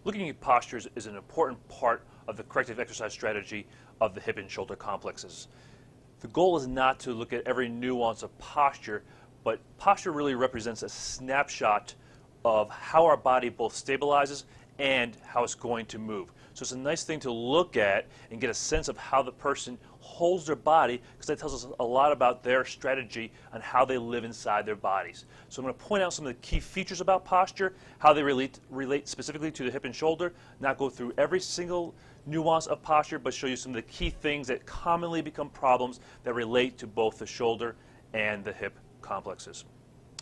Looking at postures is an important part of the corrective exercise strategy of the hip and shoulder complexes. The goal is not to look at every nuance of posture, but posture really represents a snapshot of how our body both stabilizes and how it's going to move. So it's a nice thing to look at and get a sense of how the person holds their body, because that tells us a lot about their strategy on how they live inside their bodies. So I'm going to point out some of the key features about posture, how they relate specifically to the hip and shoulder, not go through every single nuance of posture, but show you some of the key things that commonly become problems that relate to both the shoulder and the hip complexes.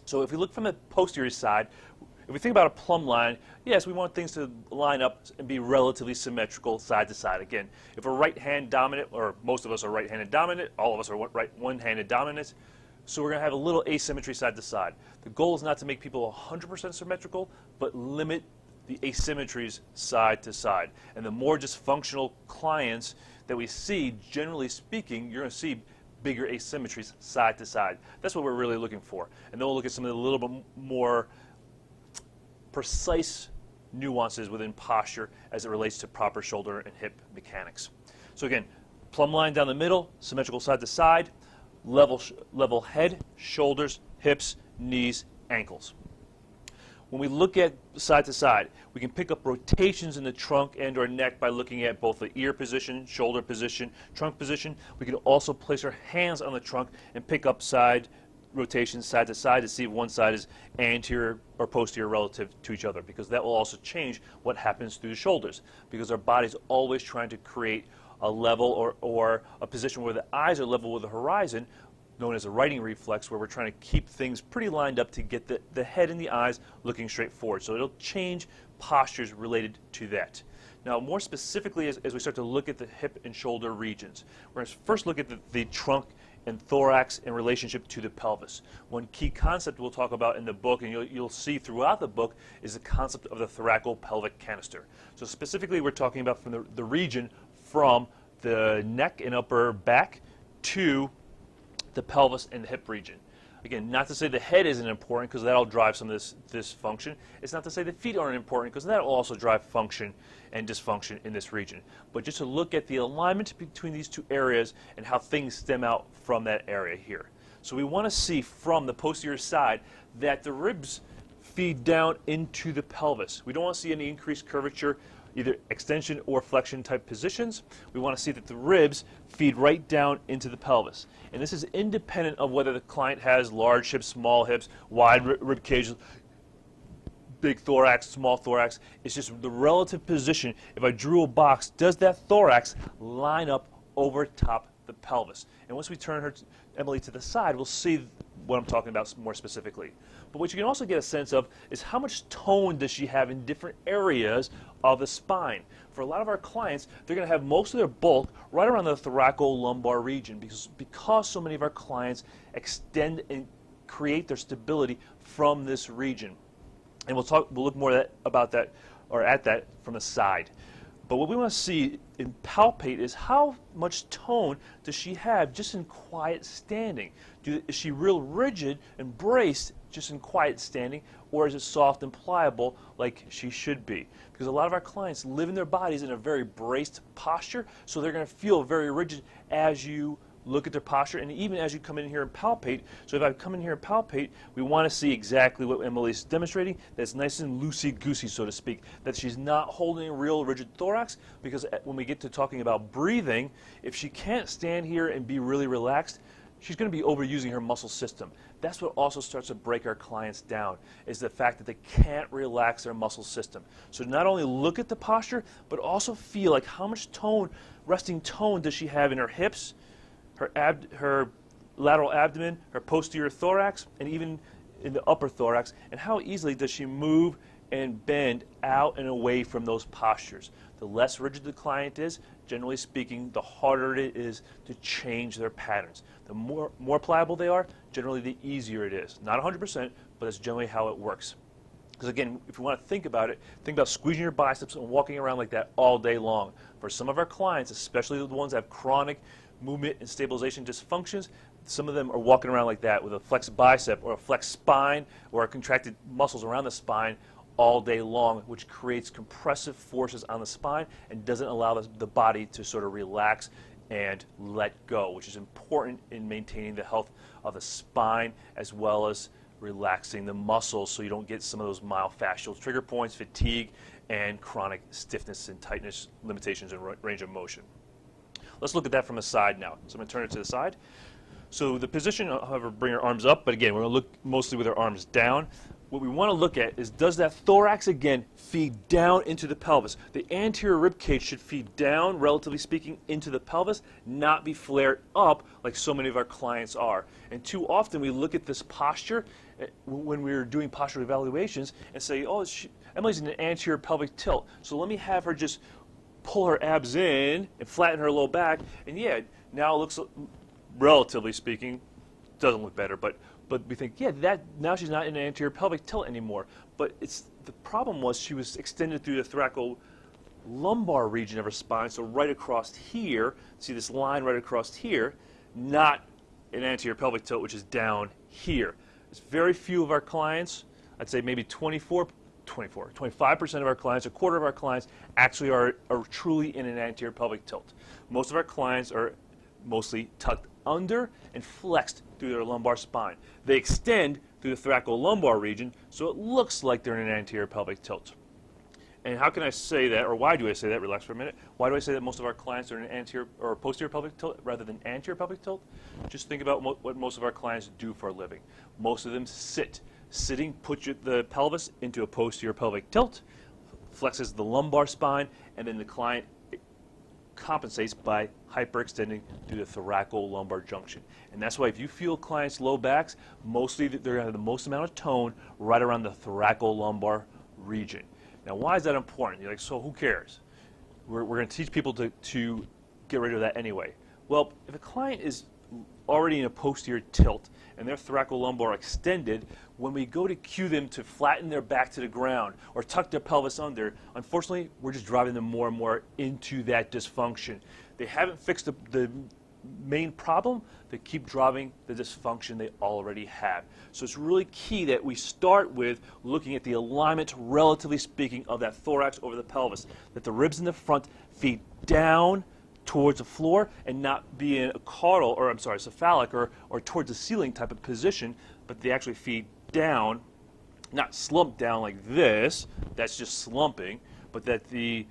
So if we look from the posterior side, if we think about a plumb line, yes, we want things to line up and be relatively symmetrical side to side. Again, if we're right-hand dominant, or most of us are right-handed dominant, all of us are one-handed dominant, so we're going to have a little asymmetry side to side. The goal is not to make people 100% symmetrical, but limit the asymmetries side to side. And the more dysfunctional clients that we see, generally speaking, you're going to see bigger asymmetries side to side. That's what we're really looking for. And then we'll look at some of the little bit more precise nuances within posture as it relates to proper shoulder and hip mechanics. So again, plumb line down the middle, symmetrical side to side, level head, shoulders, hips, knees, ankles. When we look at side to side, we can pick up rotations in the trunk and or neck by looking at both the ear position, shoulder position, trunk position. We can also place our hands on the trunk and pick up side rotations side to side to see if one side is anterior or posterior relative to each other, because that will also change what happens through the shoulders, because our body's always trying to create a level or a position where the eyes are level with the horizon, known as a writing reflex, where we're trying to keep things pretty lined up to get the head and the eyes looking straight forward. So it'll change postures related to that. Now, more specifically, as we start to look at the hip and shoulder regions, we're going to first look at the trunk and thorax in relationship to the pelvis. One key concept we'll talk about in the book, and you'll see throughout the book, is the concept of the thoraco-pelvic canister. So specifically, we're talking about from the region from the neck and upper back to the pelvis and the hip region. Again, not to say the head isn't important, because that'll drive some of this function. It's not to say the feet aren't important, because that will also drive function and dysfunction in this region. But just to look at the alignment between these two areas and how things stem out from that area here. So we want to see from the posterior side that the ribs feed down into the pelvis. We don't want to see any increased curvature, either extension or flexion type positions. We want to see that the ribs feed right down into the pelvis. And this is independent of whether the client has large hips, small hips, wide rib cages, big thorax, small thorax. It's just the relative position. If I drew a box, does that thorax line up over top the pelvis? And once we turn Emily to the side, we'll see what I'm talking about more specifically. But what you can also get a sense of is how much tone does she have in different areas of the spine. For a lot of our clients, they're going to have most of their bulk right around the thoracolumbar region, because so many of our clients extend and create their stability from this region. And we'll look more about that, or at that, from the side. But what we want to see and palpate is how much tone does she have just in quiet standing? Is she real rigid and braced just in quiet standing, or is it soft and pliable like she should be? Because a lot of our clients live in their bodies in a very braced posture, so they're going to feel very rigid as you look at their posture, and even as you come in here and palpate. So if I come in here and palpate, we want to see exactly what Emily's demonstrating, that's nice and loosey-goosey, so to speak, that she's not holding a real rigid thorax, because when we get to talking about breathing, if she can't stand here and be really relaxed, she's going to be overusing her muscle system. That's what also starts to break our clients down, is the fact that they can't relax their muscle system. So not only look at the posture, but also feel like how much tone, resting tone, does she have in her hips, her lateral abdomen, her posterior thorax, and even in the upper thorax, and how easily does she move and bend out and away from those postures. The less rigid the client is, generally speaking, the harder it is to change their patterns. The more pliable they are, generally the easier it is. Not 100%, but that's generally how it works. Because again, if you want to think about it, think about squeezing your biceps and walking around like that all day long. For some of our clients, especially the ones that have chronic movement and stabilization dysfunctions, some of them are walking around like that with a flexed bicep or a flexed spine or contracted muscles around the spine all day long, which creates compressive forces on the spine and doesn't allow the body to sort of relax and let go, which is important in maintaining the health of the spine as well as relaxing the muscles so you don't get some of those myofascial trigger points, fatigue, and chronic stiffness and tightness limitations in range of motion. Let's look at that from the side now. So I'm going to turn it to the side. So the position, however, bring our arms up, but again, we're going to look mostly with our arms down. What we want to look at is, does that thorax, again, feed down into the pelvis? The anterior rib cage should feed down, relatively speaking, into the pelvis, not be flared up like so many of our clients are. And too often we look at this posture when we're doing postural evaluations and say, oh, Emily's in an anterior pelvic tilt, so let me have her just pull her abs in and flatten her low back, and yeah, now it looks, relatively speaking, doesn't look better, but we think, yeah, that now she's not in an anterior pelvic tilt anymore. But the problem was she was extended through the thoracolumbar region of her spine, so right across here, see this line right across here, not an anterior pelvic tilt, which is down here. It's very few of our clients, I'd say maybe 25% of our clients, a quarter of our clients actually are truly in an anterior pelvic tilt. Most of our clients are mostly tucked under and flexed through their lumbar spine. They extend through the thoracolumbar region, so it looks like they're in an anterior pelvic tilt. And how can I say that, or why do I say that? Relax for a minute. Why do I say that most of our clients are in an anterior or posterior pelvic tilt rather than anterior pelvic tilt? Just think about what most of our clients do for a living. Most of them sit. Sitting puts the pelvis into a posterior pelvic tilt, flexes the lumbar spine, and then the client compensates by hyperextending through the thoracolumbar junction. And that's why if you feel clients' low backs, mostly they're going to have the most amount of tone right around the thoracolumbar region. Now, why is that important? You're like, so who cares? We're going to teach people to get rid of that anyway. Well, if a client is already in a posterior tilt and their thoracolumbar extended, when we go to cue them to flatten their back to the ground or tuck their pelvis under, unfortunately, we're just driving them more and more into that dysfunction. They haven't fixed the main problem. They keep driving the dysfunction they already have. So it's really key that we start with looking at the alignment, relatively speaking, of that thorax over the pelvis, that the ribs in the front feed down towards the floor and not be in a caudal, or I'm sorry, cephalic or towards the ceiling type of position, but they actually feed down, not slump down like this, that's just slumping, but that the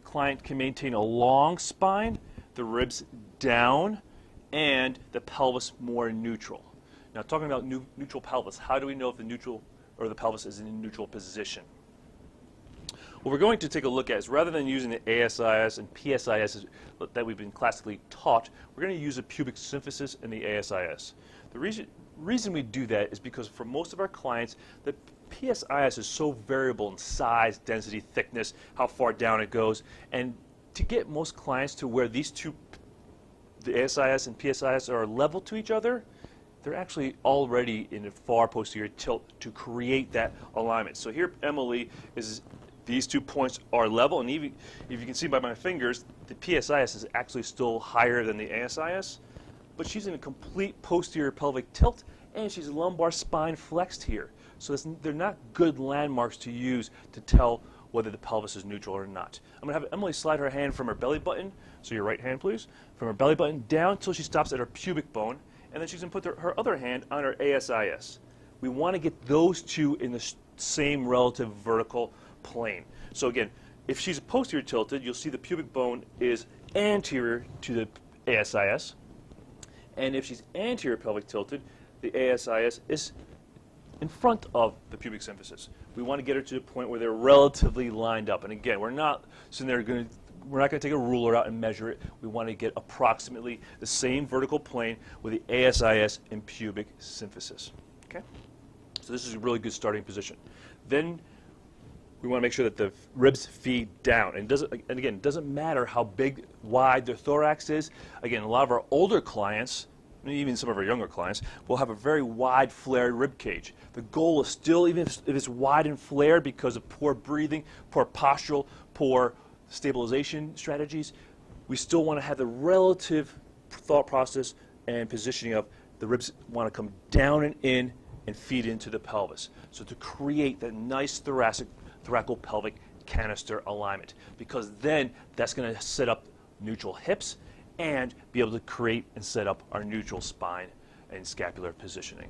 client can maintain a long spine, the ribs down, and the pelvis more neutral. Now, talking about neutral pelvis, how do we know if the neutral or the pelvis is in a neutral position? What we're going to take a look at is, rather than using the ASIS and PSIS that we've been classically taught, we're going to use a pubic symphysis and the ASIS. The reason we do that is because for most of our clients, the PSIS is so variable in size, density, thickness, how far down it goes, and to get most clients to where these two, the ASIS and PSIS, are level to each other, they're actually already in a far posterior tilt to create that alignment. So here, Emily is. These 2 points are level, and even if you can see by my fingers, the PSIS is actually still higher than the ASIS, but she's in a complete posterior pelvic tilt, and she's lumbar spine flexed here. So they're not good landmarks to use to tell whether the pelvis is neutral or not. I'm going to have Emily slide her hand from her belly button, so your right hand please, from her belly button down until she stops at her pubic bone, and then she's going to put her other hand on her ASIS. We want to get those two in the same relative vertical plane. So again, if she's posterior tilted, you'll see the pubic bone is anterior to the ASIS, and if she's anterior pelvic tilted, the ASIS is in front of the pubic symphysis. We want to get her to the point where they're relatively lined up. And again, we're not going to take a ruler out and measure it. We want to get approximately the same vertical plane with the ASIS and pubic symphysis. Okay? So this is a really good starting position. Then we want to make sure that the ribs feed down. And again, it doesn't matter how big, wide their thorax is. Again, a lot of our older clients, even some of our younger clients, will have a very wide flared rib cage. The goal is still, even if it's wide and flared because of poor breathing, poor postural, poor stabilization strategies, we still want to have the relative thought process and positioning of the ribs want to come down and in and feed into the pelvis. So to create that nice thoracic thoracolpelvic canister alignment, because then that's going to set up neutral hips and be able to create and set up our neutral spine and scapular positioning.